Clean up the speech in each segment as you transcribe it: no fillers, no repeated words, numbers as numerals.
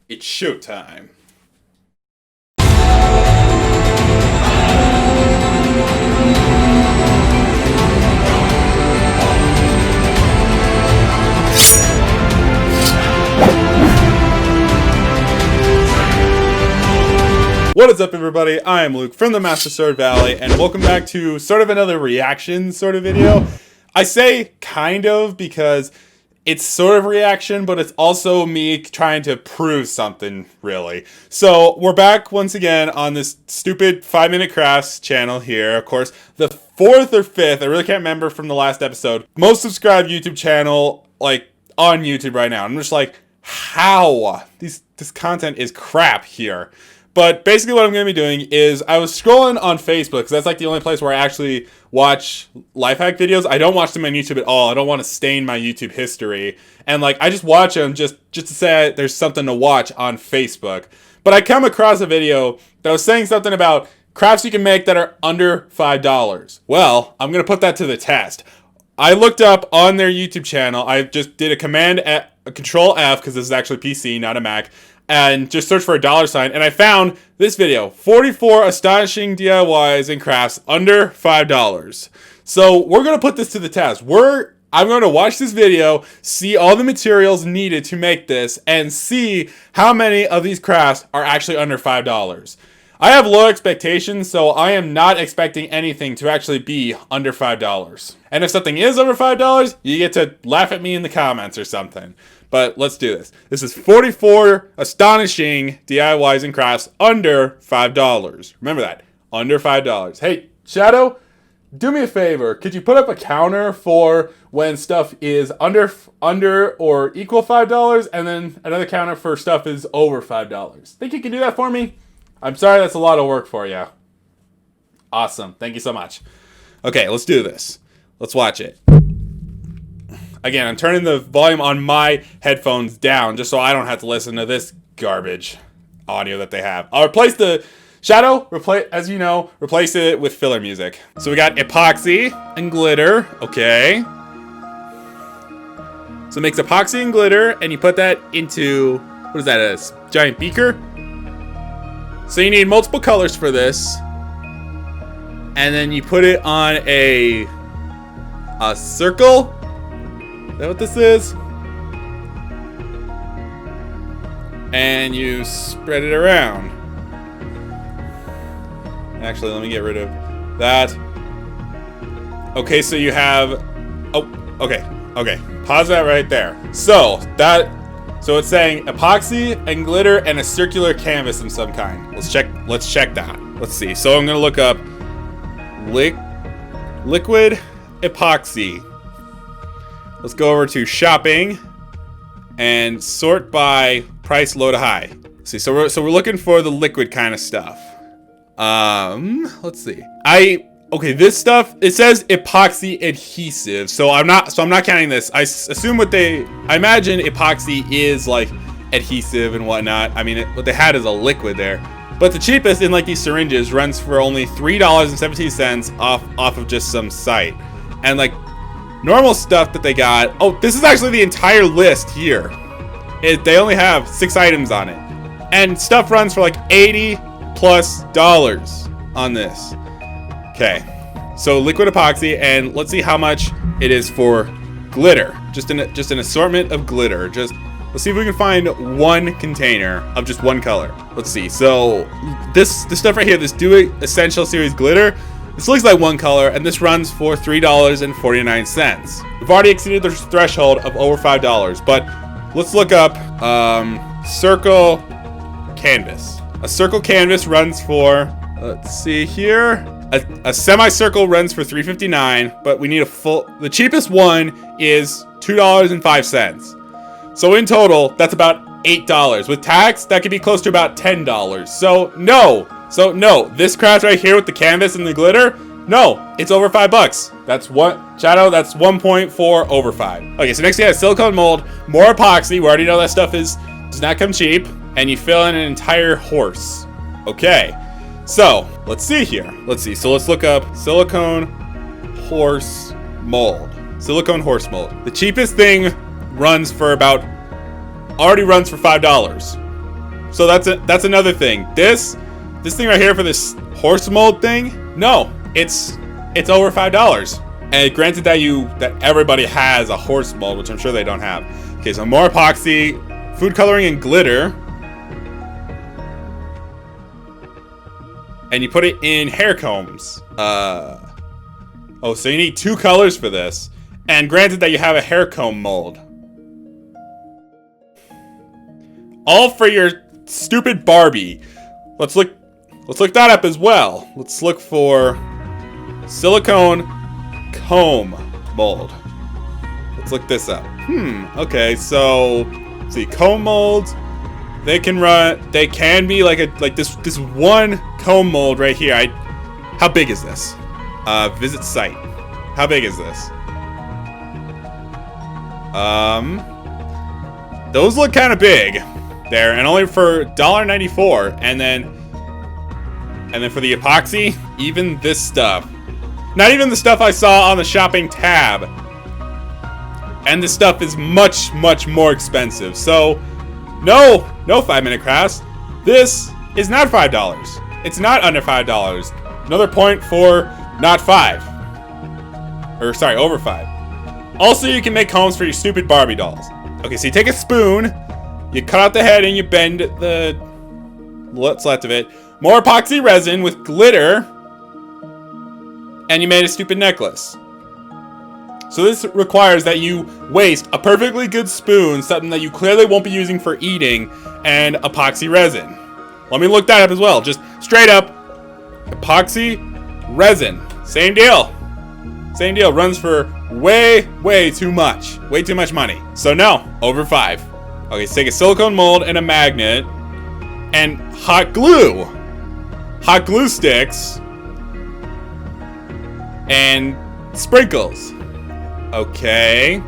It's showtime. What is up, everybody? I am Luke from the Master Sword Valley, and welcome back to sort of another reaction sort of video. I say kind of because it's sort of reaction, but it's also me trying to prove something, really. So we're back once again on this stupid 5-Minute Crafts channel here. Of course, the 4th or 5th, I really can't remember from the last episode, most subscribed YouTube channel, like, on YouTube right now. I'm just like, how? This content is crap here. But basically what I'm going to be doing is I was scrolling on Facebook, because that's like the only place where I actually watch life hack videos. I don't watch them on YouTube at all. I don't want to stain my YouTube history. And like, I just watch them just to say there's something to watch on Facebook. But I come across a video that was saying something about crafts you can make that are under $5. Well, I'm going to put that to the test. I looked up on their YouTube channel. I just did a Control F, because this is actually PC, not a Mac, and just search for a $, and I found this video, 44 astonishing DIYs and crafts under $5. So we're going to put this to the test. I'm going to watch this video, see all the materials needed to make this, and see how many of these crafts are actually under $5. I have low expectations, so I am not expecting anything to actually be under $5. And if something is over $5, you get to laugh at me in the comments or something. But let's do this. This is 44 astonishing DIYs and crafts under $5. Remember that, under $5. Hey, Shadow, do me a favor. Could you put up a counter for when stuff is under or equal $5, and then another counter for stuff is over $5? Think you can do that for me? I'm sorry, that's a lot of work for you. Awesome. Thank you so much. Okay, let's do this. Let's watch it. Again, I'm turning the volume on my headphones down just so I don't have to listen to this garbage audio that they have. I'll replace the Shadow, as you know, replace it with filler music. So we got epoxy and glitter. Okay. So it makes epoxy and glitter, and you put that into, what is that, a giant beaker? So you need multiple colors for this. And then you put it on a circle. Is that what this is? And you spread it around. Actually, let me get rid of that. Okay, so you have, okay. Pause that right there. So it's saying epoxy and glitter and a circular canvas of some kind. Let's check that. Let's see. So I'm gonna look up liquid epoxy. Let's go over to shopping and sort by price low to high. See, so we're looking for the liquid kind of stuff. Let's see. Okay, this stuff, it says epoxy adhesive, so I'm not counting this. I imagine epoxy is like adhesive and whatnot. I mean, what they had is a liquid there. But the cheapest in like these syringes runs for only $3.17 off of just some site. And like normal stuff that they got, oh, this is actually the entire list here. They only have 6 items on it. And stuff runs for like $80+ on this. Okay, so liquid epoxy, and let's see how much it is for glitter. Just an assortment of glitter. Let's see if we can find one container of just one color. Let's see. So this stuff right here, this Do Essential Series glitter, this looks like one color, and this runs for $3.49. We've already exceeded the threshold of over $5, but let's look up circle canvas. A circle canvas runs for, let's see here, a semicircle runs for $3.59, but we need a full. The cheapest one is $2.05. So in total, that's about $8. With tax, that could be close to about $10. So no, this craft right here with the canvas and the glitter, no, it's over $5. That's what, Shadow, that's 1.4 over 5. Okay, so next we have silicone mold, more epoxy. We already know that stuff does not come cheap, and you fill in an entire horse. Okay. So, let's see here. Let's see. So let's look up silicone horse mold. Silicone horse mold. The cheapest thing already runs for $5. So that's another thing. This thing right here for this horse mold thing, no, it's over $5. And granted that everybody has a horse mold, which I'm sure they don't have. Okay, so more epoxy, food coloring and glitter. And you put it in hair combs. Oh, so you need 2 colors for this. And granted that you have a hair comb mold. All for your stupid Barbie. Let's look that up as well. Let's look for silicone comb mold. Let's look this up. Okay, so let's see, comb molds. They can be like this one comb mold right here. How big is this? Visit site. How big is this? Those look kind of big there, and only for $1.94. And then for the epoxy, even this stuff. Not even the stuff I saw on the shopping tab. And this stuff is much, much more expensive. So, no 5-minute crafts. This is not $5. It's not under $5. Another point for not 5. Or sorry, over 5. Also, you can make combs for your stupid Barbie dolls. Okay, so you take a spoon, you cut out the head, and you bend what's left of it. More epoxy resin with glitter, and you made a stupid necklace. So this requires that you waste a perfectly good spoon, something that you clearly won't be using for eating, and epoxy resin. Let me look that up as well. Just straight up, epoxy resin. Same deal. Same deal. Runs for way too much. Way too much money. So no, over 5. Okay, so take a silicone mold and a magnet, and hot glue. Hot glue sticks. And sprinkles. Okay.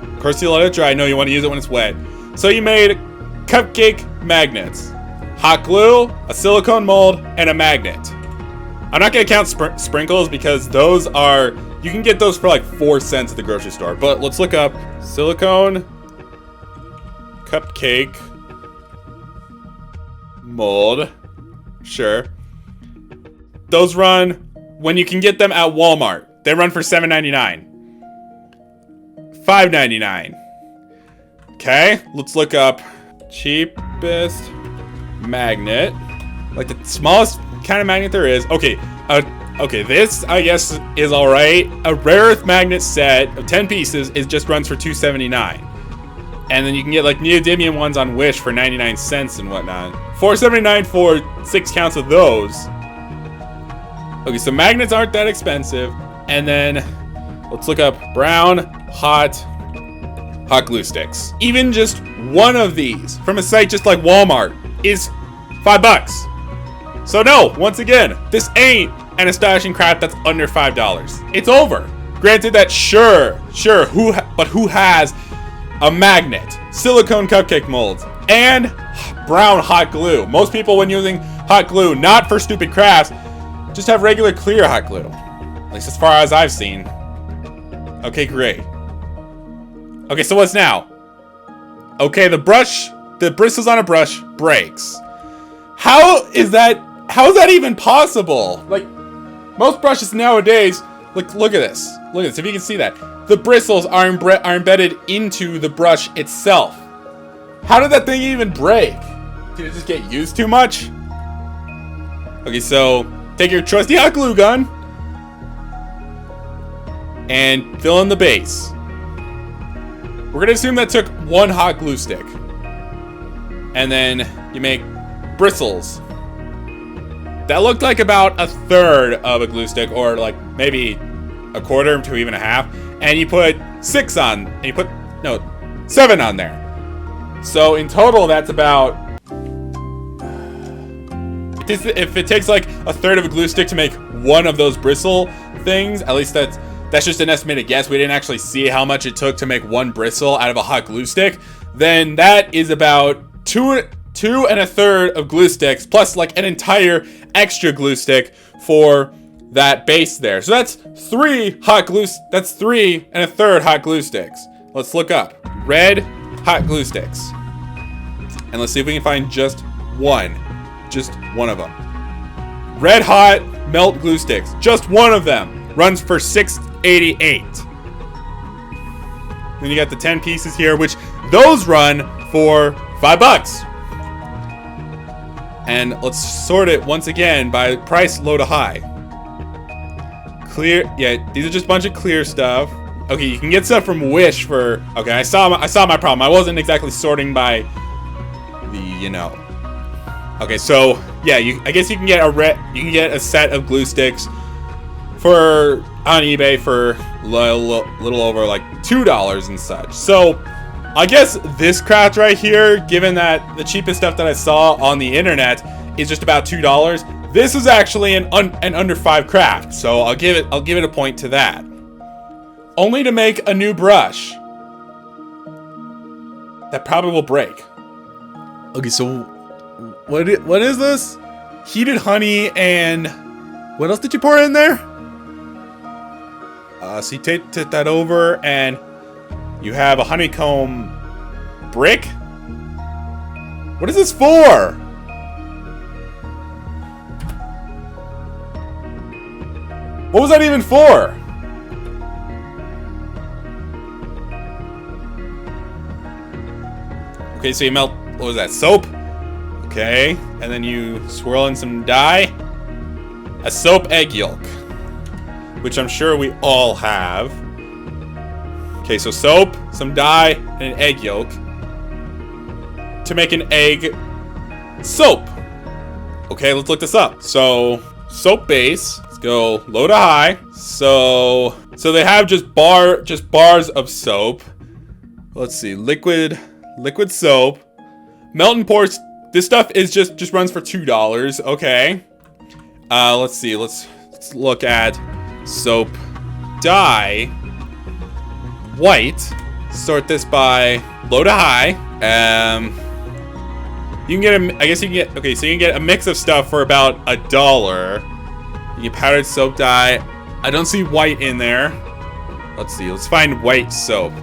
Of course you let it dry. No, you want to use it when it's wet. So you made cupcake magnets. Hot glue, a silicone mold, and a magnet. I'm not going to count sprinkles because those are... You can get those for like 4 cents at the grocery store. But let's look up silicone cupcake mold. Sure. Those run when you can get them at Walmart. They run for $7.99. $5.99. Okay, let's look up cheapest magnet. Like the smallest kind of magnet there is. Okay, okay, this I guess is all right. A rare earth magnet set of 10 pieces just runs for $2.79. And then you can get like neodymium ones on Wish for 99 cents and whatnot. $4.79 for 6 counts of those. Okay, so magnets aren't that expensive. And then let's look up brown hot glue sticks. Even just one of these from a site just like Walmart is $5. So no, once again, this ain't an astonishing craft that's under $5. It's over. Granted that sure, who has a magnet, silicone cupcake molds, and brown hot glue? Most people, when using hot glue, not for stupid crafts, just have regular clear hot glue. At least as far as I've seen. Okay, great. Okay, so what's now? Okay, the bristles on a brush breaks. How is that even possible? Like, most brushes nowadays, look at this. Look at this, if you can see that. The bristles are embedded into the brush itself. How did that thing even break? Did it just get used too much? Okay, so take your trusty hot glue gun and fill in the base. We're gonna assume that took 1 hot glue stick. And then you make bristles. That looked like about 1/3 of a glue stick, or like maybe 1/4 to even 1/2. And you put 6 on, and you put, no, 7 on there. So in total, that's about, if it takes like 1/3 of a glue stick to make one of those bristle things, at least that's just an estimated guess. We didn't actually see how much it took to make one bristle out of a hot glue stick. Then that is about 2 1/3 of glue sticks, plus like an entire extra glue stick for that base there. So that's 3 1/3 hot glue sticks. Let's look up red hot glue sticks. And let's see if we can find just one. Just one of them. Red Hot Melt Glue Sticks. Just one of them. Runs for $6.88. Then you got the 10 pieces here, which those run for $5. And let's sort it once again by price low to high. Clear, yeah, these are just a bunch of clear stuff. Okay, you can get stuff from Wish for, okay, I saw my problem. I wasn't exactly sorting by the, you know. Okay, so yeah, I guess you can get a set of glue sticks for on eBay for little over like $2 and such. So I guess this craft right here, given that the cheapest stuff that I saw on the internet is just about $2, this is actually an under 5 craft. So I'll give it a point to that. Only to make a new brush that probably will break. Okay, so what is this? Heated honey and what else did you pour in there? So you take that over and you have a honeycomb brick? What is this for? What was that even for? Okay, so you melt, what was that, soap? Okay, and then you swirl in some dye. A soap egg yolk, which I'm sure we all have. Okay, so soap, some dye, and an egg yolk to make an egg soap. Okay, let's look this up. So, soap base, let's go low to high. So they have just bars of soap. Let's see, liquid soap. Melt and pour, this stuff is just runs for $2, okay. Let's see, let's look at soap dye. White, sort this by low to high. You can get okay, so you can get a mix of stuff for about $1. You get powdered soap dye. I don't see white in there. Let's see, let's find white soap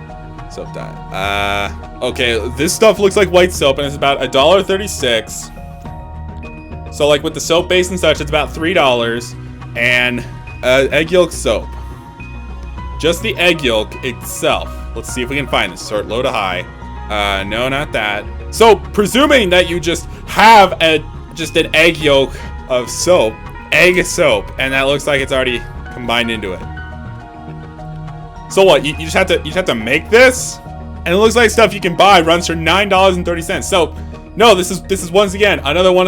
dye. Okay, this stuff looks like white soap and it's about $1.36. So like with the soap base and such, it's about $3. And egg yolk soap. Just the egg yolk itself. Let's see if we can find this. Sort low to high. No, not that. So presuming that you just have just an egg yolk of soap, and that looks like it's already combined into it. So what? You just have to make this, and it looks like stuff you can buy runs for $9.30. So no, this is once again another one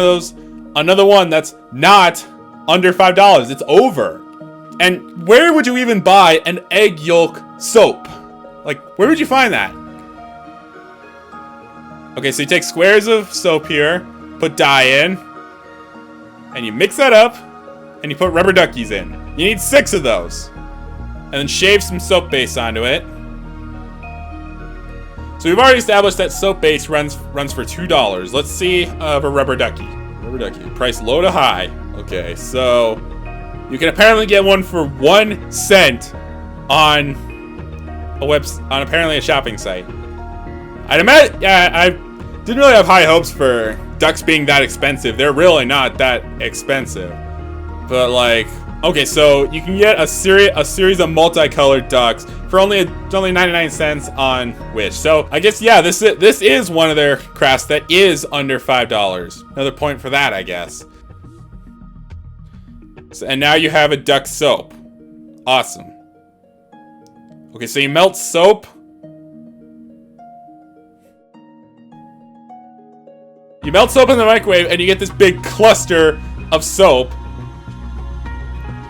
that's not under $5. It's over. And where would you even buy an egg yolk soap? Like, where would you find that? Okay, so you take squares of soap here, put dye in, and you mix that up, and you put rubber duckies in. You need 6 of those. And then shave some soap base onto it. So we've already established that soap base runs for $2. Let's see for rubber ducky. Rubber ducky, price low to high. Okay, so you can apparently get one for 1 cent on apparently a shopping site. I'd imagine, yeah, I didn't really have high hopes for ducks being that expensive. They're really not that expensive. But like, okay, so you can get a series of multicolored ducks for only 99 cents on Wish. So I guess, yeah, this is one of their crafts that is under $5. Another point for that, I guess. So, and now you have a duck soap. Awesome. Okay, so you melt soap. You melt soap in the microwave and you get this big cluster of soap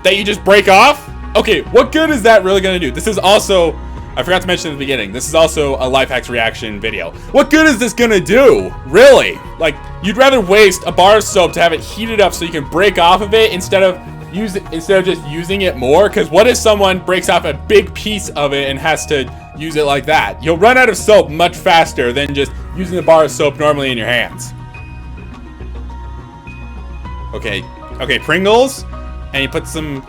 that you just break off. Okay, what good is that really gonna do? This is also, I forgot to mention at the beginning, this is also a life hacks reaction video. What good is this gonna do? Really? Like, you'd rather waste a bar of soap to have it heated up so you can break off of it instead of just using it more? Because what if someone breaks off a big piece of it and has to use it like that? You'll run out of soap much faster than just using the bar of soap normally in your hands. Okay, Pringles, and you put some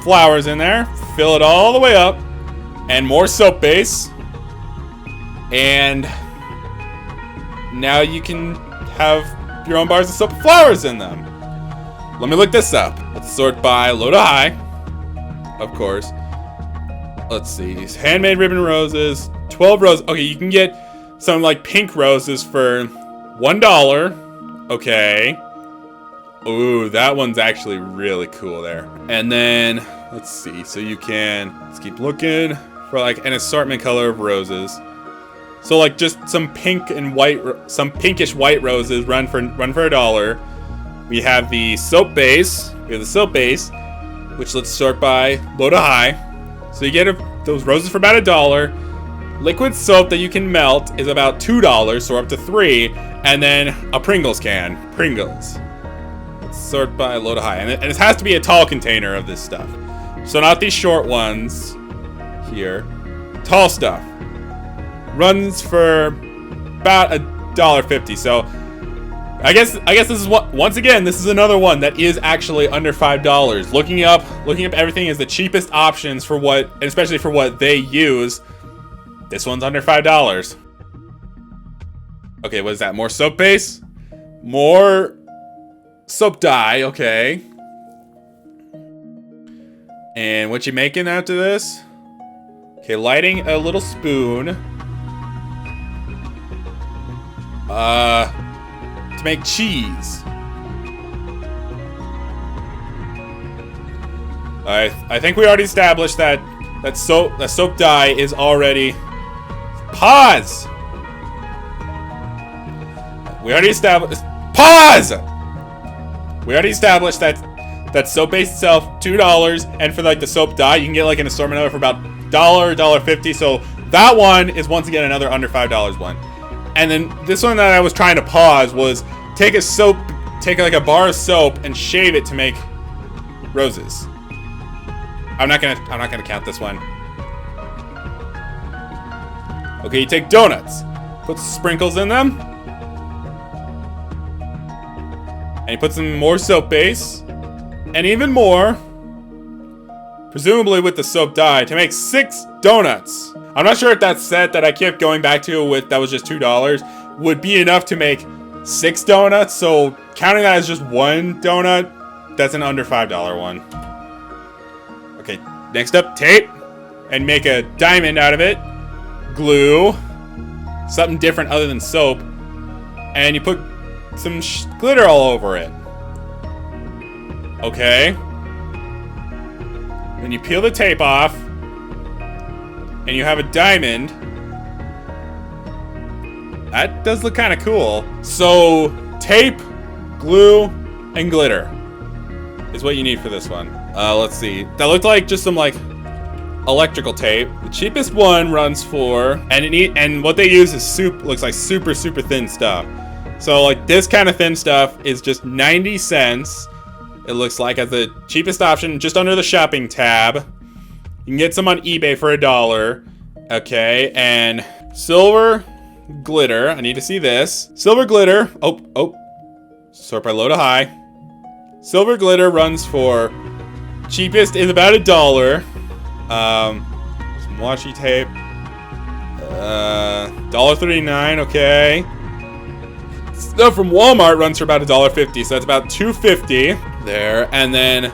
flowers in there, fill it all the way up, and more soap base, and now you can have your own bars of soap with flowers in them. Let me look this up. Let's sort by low to high. Of course. Let's see. Handmade ribbon roses. 12 roses. Okay, you can get some like pink roses for $1. Okay. Ooh, that one's actually really cool there. And then, let's see. So you can, let's keep looking for like an assortment color of roses. So like just some pink and white, some pinkish white roses run for $1. We have the soap base. Which let's sort by low to high. So you get those roses for about $1. Liquid soap that you can melt is about $2, so we're up to $3. And then a Pringles can. Pringles. Let's sort by low to high. And it has to be a tall container of this stuff. So not these short ones here. Tall stuff. Runs for about $1.50. So I guess this is what, once again, this is another one that is actually under $5. Looking up everything is the cheapest options for what, and especially for what they use. This one's under $5. Okay, what is that? More soap base? More soap dye, okay. And what you making after this? Okay, lighting a little spoon. To make cheese. I think we already established that soap dye is already. Pause. We already established. Pause. We already established that soap base itself $2, and for like the soap dye you can get like an assortment of it for about $1.50. So that one is once again another under $5 one. And then this one that I was trying to pause was take like a bar of soap and shave it to make roses. I'm not gonna count this one. Okay, you take donuts, put sprinkles in them, and you put some more soap base, and even more, presumably with the soap dye, to make 6 donuts. I'm not sure if that set that I kept going back to with that was just $2 would be enough to make 6 donuts. So counting that as just one donut, that's an under $5 one. Okay, next up, tape, and make a diamond out of it. Glue, something different other than soap, and you put some glitter all over it. Okay. Then you peel the tape off, and you have a diamond. That does look kind of cool. So, tape, glue, and glitter is what you need for this one. Let's see. That looked like just some like electrical tape. The cheapest one runs for, and what they use is looks like super thin stuff. So like this kind of thin stuff is just 90 cents. It looks like as the cheapest option, just under the shopping tab. You can get some on eBay for $1. Okay, and silver glitter. I need to see this. Silver glitter. Oh. Sort by low to high. Silver glitter runs for, cheapest is about $1. Some washi tape. $1.39. Okay. Stuff from Walmart runs for about $1.50, so that's about $2.50 there, and then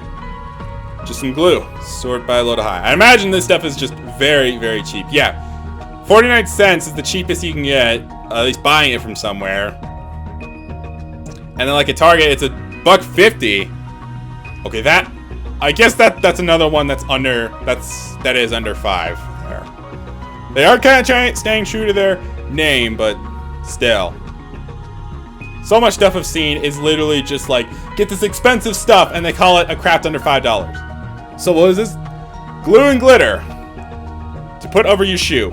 just some glue. Sort by low to high. I imagine this stuff is just very cheap. Yeah, 49 cents is the cheapest you can get, at least buying it from somewhere. And then like at Target, it's $1.50. Okay, I guess that's another one that is under $5 there. They are kind of staying true to their name, but still. So much stuff I've seen is literally just like, get this expensive stuff, and they call it a craft under $5. So what is this? Glue and glitter to put over your shoe.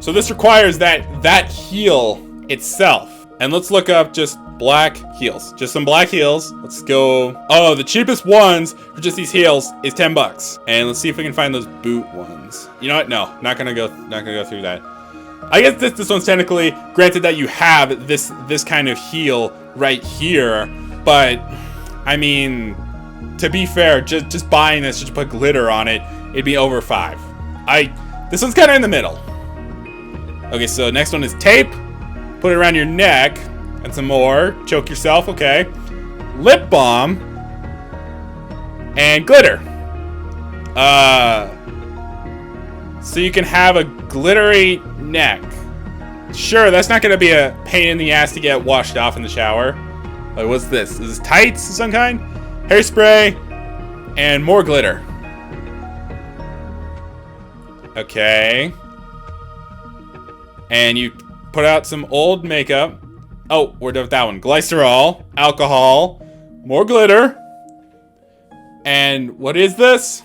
So this requires that heel itself. And let's look up just black heels. Just some black heels. Let's go. Oh, the cheapest ones for just these heels is $10. And let's see if we can find those boot ones. You know what? No, not gonna go through that. I guess this one's technically, granted that you have this kind of heel right here, but I mean, to be fair, just buying this just to put glitter on it, it'd be over $5. This one's kind of in the middle. Okay, so next one is tape. Put Put it around your neck. And some more. Choke yourself, okay. Lip balm. And glitter. So you can have a glittery neck. Sure, that's not gonna be a pain in the ass to get washed off in the shower. Like, what's this? Is this tights of some kind? Hairspray. And more glitter. Okay. And you put out some old makeup. Oh, we're done with that one. Glycerol, alcohol, more glitter. And what is this?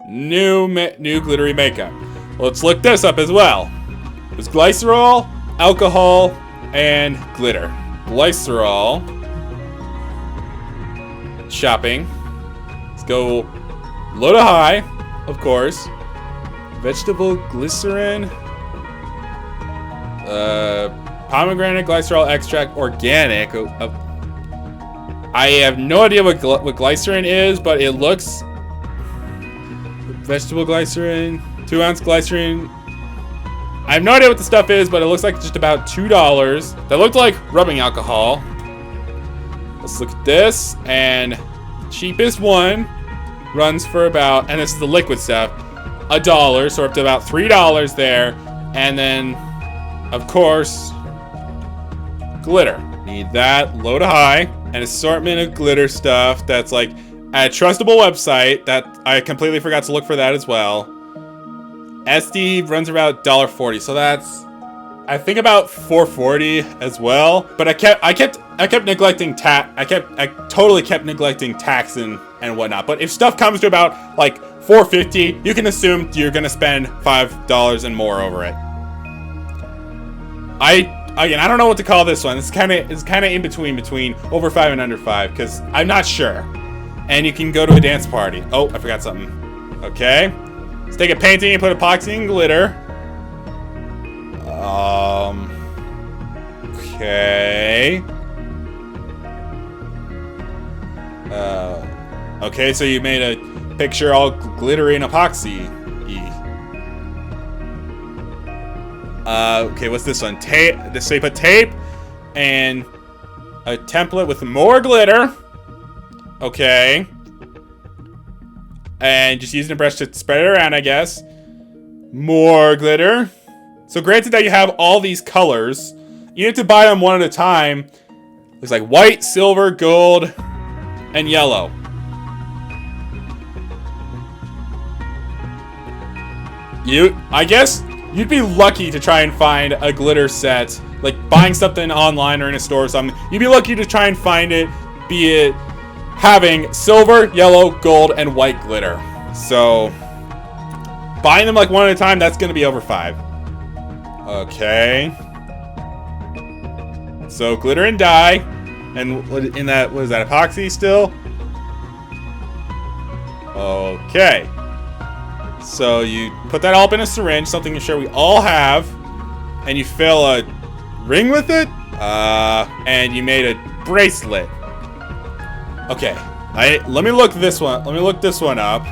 New glittery makeup. Let's look this up as well. There's glycerol, alcohol, and glitter. Glycerol. Shopping. Let's go low to high, of course. Vegetable glycerin. Pomegranate glycerol extract, organic. I have no idea what glycerin is, but it looks... Vegetable glycerin, 2 ounce glycerin. I have no idea what the stuff is, but it looks like just about $2. That looked like rubbing alcohol. Let's look at this, and cheapest one runs for about, and this is the liquid stuff, $1, so we're up to about $3 there. And then, of course, glitter. Need that, low to high, an assortment of glitter stuff that's like a trustable website that I completely forgot to look for that as well. SD runs about $1.40, so that's I think about $4.40 as well. But I kept neglecting I totally kept neglecting tax and whatnot. But if stuff comes to about like $4.50, you can assume you're gonna spend $5 and more over it. Again, I don't know what to call this one. It's kind of in between over 5 and under 5 because I'm not sure. And you can go to a dance party. Oh, I forgot something. Okay. Let's take a painting and put epoxy and glitter. Okay. Okay, so you made a picture all glittery and epoxy-y. Okay, what's this one? Tape. So you put tape and a template with more glitter. Okay. And just using a brush to spread it around, I guess. More glitter. So granted that you have all these colors, you need to buy them one at a time. Looks like white, silver, gold, and yellow. I guess you'd be lucky to try and find a glitter set, like buying something online or in a store or something. You'd be lucky to try and find it, be it having silver, yellow, gold, and white glitter. So buying them like one at a time, that's gonna be over 5. Okay. So glitter and dye, and in that, what is that, epoxy still? Okay. So you put that all up in a syringe, something I'm sure we all have, and you fill a ring with it, and you made a bracelet. Okay, let me look this one. Let me look this one up.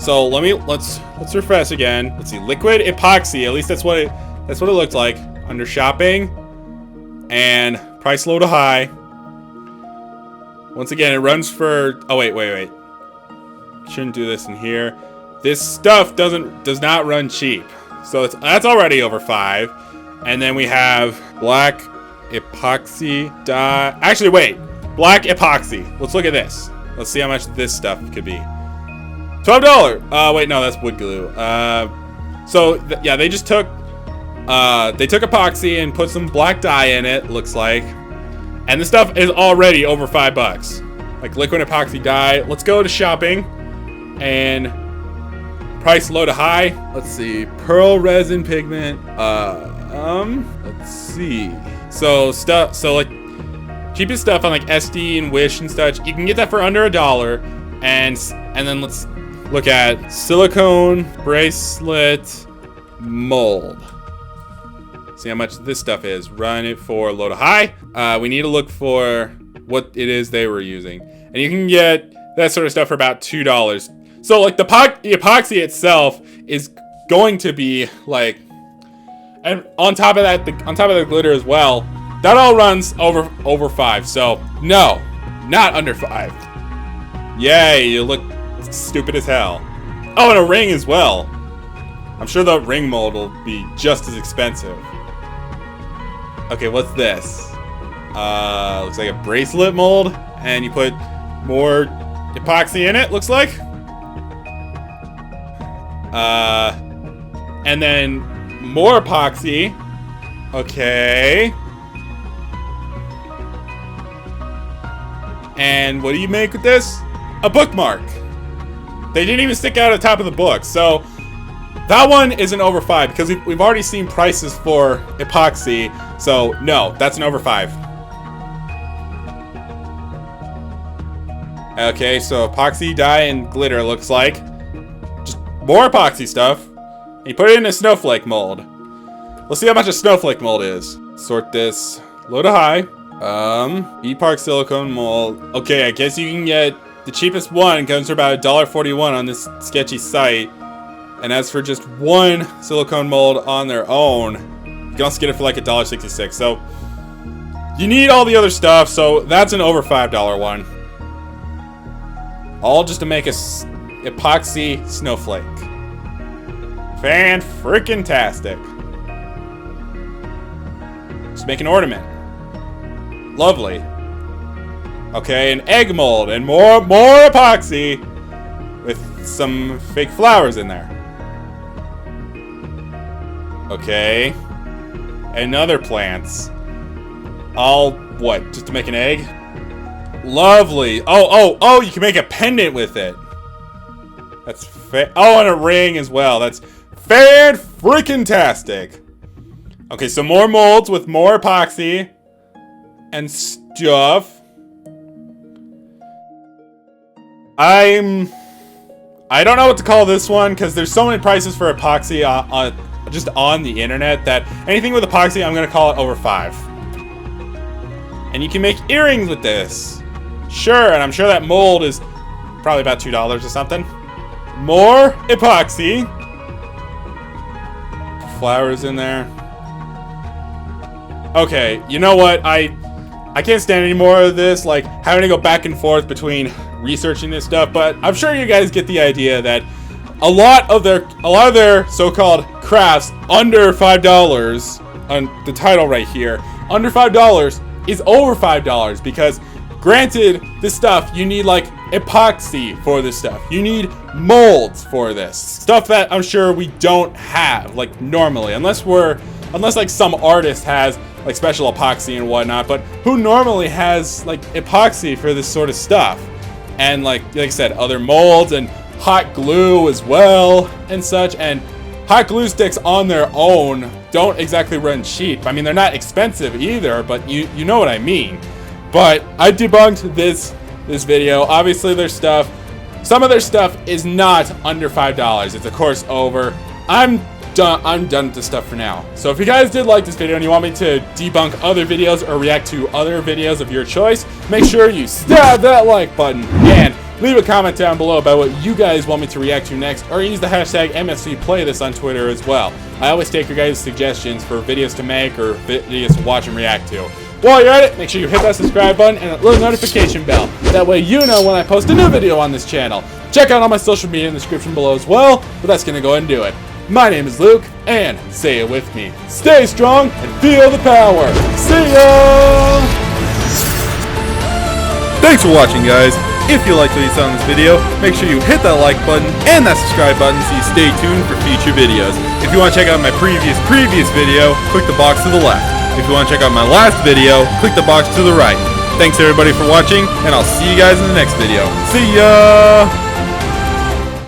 So let's refresh again. Let's see, liquid epoxy. At least that's what it looked like under shopping, and price low to high. Once again, it runs for. Oh wait. Shouldn't do this in here. This stuff does not run cheap. So that's already over 5. And then we have black epoxy dye. Actually, wait. Black epoxy. Let's look at this. Let's see how much this stuff could be. $12. Wait, no, that's wood glue. Yeah, they just took epoxy and put some black dye in it, looks like. And this stuff is already over $5. Like liquid epoxy dye. Let's go to shopping and price low to high. Let's see. Pearl resin pigment. Let's see. So like cheapest stuff on like SD and Wish and such, you can get that for under $1. And then let's look at silicone bracelet mold. See how much this stuff is. Run it for low to high. We need to look for what it is they were using. And you can get that sort of stuff for about $2. So like the epoxy itself is going to be like and on top of that, the glitter as well, that all runs over 5. So no, not under 5. Yay, you look stupid as hell. Oh, and a ring as well. I'm sure the ring mold will be just as expensive. Okay, what's this? Looks like a bracelet mold, and you put more epoxy in it, looks like. And then more epoxy. Okay. And what do you make with this? A bookmark. They didn't even stick out at the top of the book. So that one isn't over 5 because we've already seen prices for epoxy. So no, that's an over 5. Okay, so epoxy, dye, and glitter looks like. Just more epoxy stuff. And you put it in a snowflake mold. Let's see how much a snowflake mold is. Sort this low to high. E-Park silicone mold. Okay, I guess you can get the cheapest one comes for about $1.41 on this sketchy site. And as for just one silicone mold on their own, you can also get it for like $1.66. So you need all the other stuff, so that's an over $5 one. All just to make a epoxy snowflake. Fan-freaking-tastic. Just make an ornament. Lovely. Okay, an egg mold and more epoxy with some fake flowers in there. Okay. And other plants. All what? Just to make an egg? Lovely. Oh, you can make a pendant with it. That's oh, and a ring as well. That's fan-freaking-tastic. Okay, so more molds with more epoxy and stuff. I don't know what to call this one because there's so many prices for epoxy just on the internet that anything with epoxy I'm gonna call it over 5. And you can make earrings with this. Sure, and I'm sure that mold is probably about $2 or something. More epoxy. Flowers in there. Okay, you know what? I can't stand any more of this, like having to go back and forth between researching this stuff, but I'm sure you guys get the idea that a lot of their so-called crafts under $5 on the title right here, under $5 is over $5 because granted, this stuff you need like epoxy for this stuff. You need molds for this stuff that I'm sure we don't have like normally, unless like some artist has like special epoxy and whatnot, but who normally has like epoxy for this sort of stuff? And like I said, other molds and hot glue as well and such. And hot glue sticks on their own don't exactly run cheap. I mean, they're not expensive either, but you know what I mean. But I debunked this video. Obviously their stuff, some of their stuff is not under $5. It's of course over. I'm done with this stuff for now. So if you guys did like this video and you want me to debunk other videos or react to other videos of your choice, make sure you stab that like button and leave a comment down below about what you guys want me to react to next, or use the hashtag MSVPlaythis on Twitter as well. I always take your guys' suggestions for videos to make or videos to watch and react to. While you're at it, make sure you hit that subscribe button and that little notification bell. That way you know when I post a new video on this channel. Check out all my social media in the description below as well, but that's gonna go ahead and do it. My name is Luke, and say it with me. Stay strong and feel the power. See ya! Thanks for watching, guys. If you liked what you saw in this video, make sure you hit that like button and that subscribe button so you stay tuned for future videos. If you want to check out my previous video, click the box to the left. If you want to check out my last video, click the box to the right. Thanks everybody for watching, and I'll see you guys in the next video. See ya!